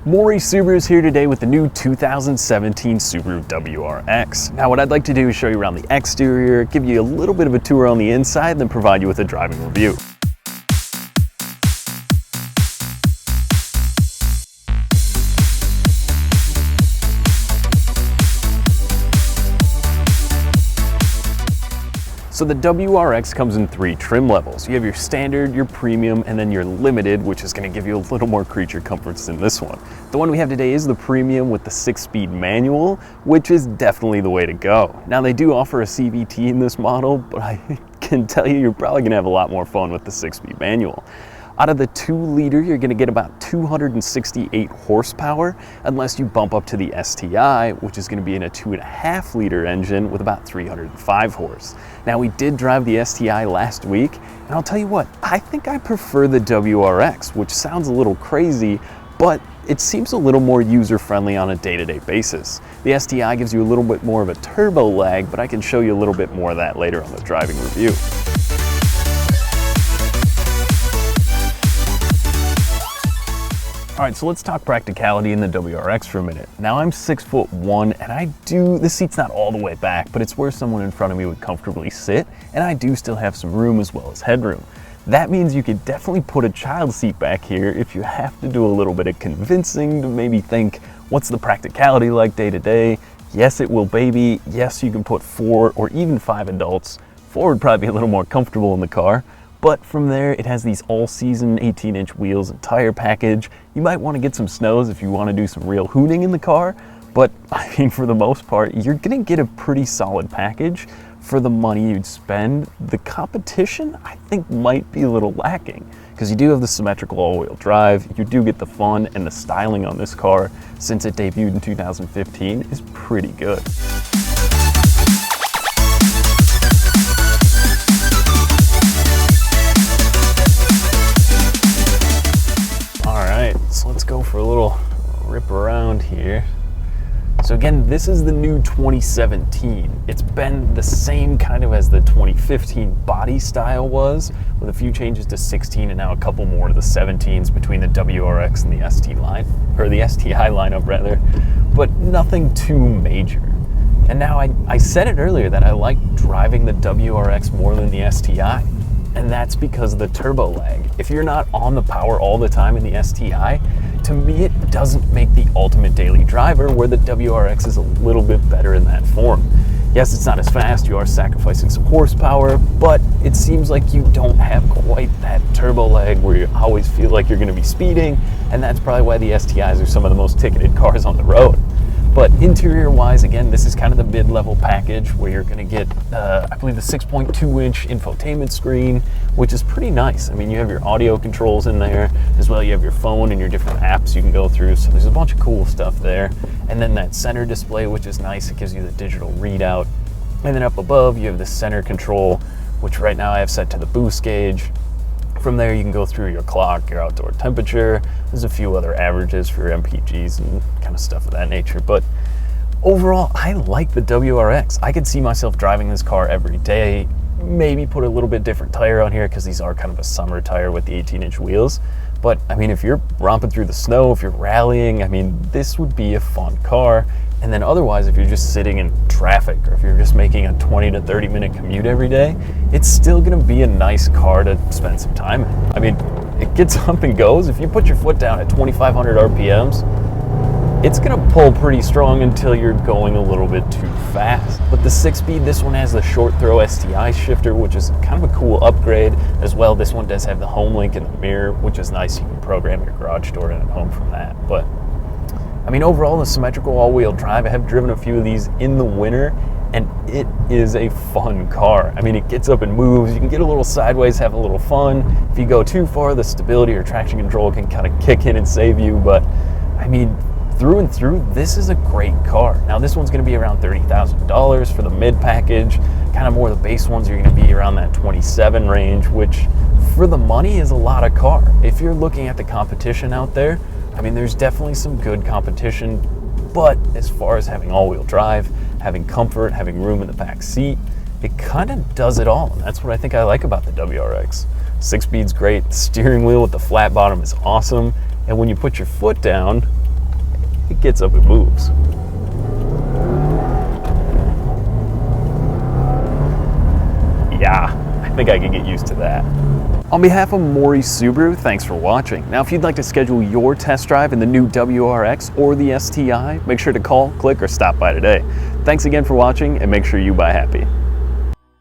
Morrie Subarus here today with the new 2017 Subaru WRX. Now what I'd like to do is show you around the exterior, give you a little bit of a tour on the inside, then provide you with a driving review. So the WRX comes in 3 trim levels. You have your standard, your premium, and then your limited, which is going to give you a little more creature comforts than this one. The one we have today is the premium with the 6-speed manual, which is definitely the way to go. Now they do offer a CVT in this model, but I can tell you, you're probably going to have a lot more fun with the 6-speed manual. Out of the 2-liter, you're going to get about 268 horsepower, unless you bump up to the STI, which is going to be in a 2.5-liter engine with about 305 horse. Now, we did drive the STI last week, and I'll tell you what, I think I prefer the WRX, which sounds a little crazy, but it seems a little more user-friendly on a day-to-day basis. The STI gives you a little bit more of a turbo lag, but I can show you a little bit more of that later on the driving review. All right, so let's talk practicality in the WRX for a minute. Now I'm 6'1", and this seat's not all the way back, but it's where someone in front of me would comfortably sit, and I do still have some room as well as headroom. That means you could definitely put a child seat back here if you have to do a little bit of convincing to maybe think, what's the practicality like day to day? Yes, it will baby. Yes, you can put 4 or even 5 adults. 4 would probably be a little more comfortable in the car. But from there, it has these all-season 18-inch wheels and tire package. You might want to get some snows if you want to do some real hooning in the car, but I mean, for the most part, you're going to get a pretty solid package for the money you'd spend. The competition, I think, might be a little lacking, because you do have the symmetrical all-wheel drive, you do get the fun, and the styling on this car, since it debuted in 2015, is pretty good. So let's go for a little rip around here. So again, this is the new 2017. It's been the same kind of as the 2015 body style was, with a few changes to 16 and now a couple more to the 17s between the WRX and the ST line, or the STI lineup rather, but nothing too major. And now I said it earlier that I like driving the WRX more than the STI. And that's because of the turbo lag. If you're not on the power all the time in the STI, to me it doesn't make the ultimate daily driver, where the WRX is a little bit better in that form. Yes, it's not as fast, you are sacrificing some horsepower, but it seems like you don't have quite that turbo lag where you always feel like you're gonna be speeding, and that's probably why the STIs are some of the most ticketed cars on the road. But interior-wise, again, this is kind of the mid-level package where you're going to get, I believe, the 6.2-inch infotainment screen, which is pretty nice. I mean, you have your audio controls in there, as well you have your phone and your different apps you can go through, so there's a bunch of cool stuff there. And then that center display, which is nice, it gives you the digital readout. And then up above, you have the center control, which right now I have set to the boost gauge. From there, you can go through your clock, your outdoor temperature. There's a few other averages for your MPGs and kind of stuff of that nature. But overall, I like the WRX. I could see myself driving this car every day, maybe put a little bit different tire on here because these are kind of a summer tire with the 18-inch wheels. But I mean, if you're romping through the snow, if you're rallying, I mean, this would be a fun car. And then otherwise, if you're just sitting in traffic, or if you're just making a 20 to 30 minute commute every day, it's still gonna be a nice car to spend some time in. I mean, it gets up and goes. If you put your foot down at 2,500 RPMs, it's gonna pull pretty strong until you're going a little bit too fast. But the 6-speed, this one has the short throw STI shifter, which is kind of a cool upgrade as well. This one does have the home link in the mirror, which is nice. You can program your garage door in at home from that. But I mean, overall, the symmetrical all-wheel drive, I have driven a few of these in the winter, and it is a fun car. I mean, it gets up and moves. You can get a little sideways, have a little fun. If you go too far, the stability or traction control can kind of kick in and save you. But I mean, through and through, this is a great car. Now, this one's going to be around $30,000 for the mid package. Kind of more the base ones are going to be around that 27 range, which for the money is a lot of car. If you're looking at the competition out there, I mean, there's definitely some good competition, but as far as having all-wheel drive, having comfort, having room in the back seat, it kind of does it all, and that's what I think I like about the WRX. 6-speed's great, the steering wheel with the flat bottom is awesome, and when you put your foot down, it gets up and moves. Yeah, I think I can get used to that. On behalf of Morrie Subaru, thanks for watching. Now, if you'd like to schedule your test drive in the new WRX or the STI, make sure to call, click, or stop by today. Thanks again for watching, and make sure you buy happy.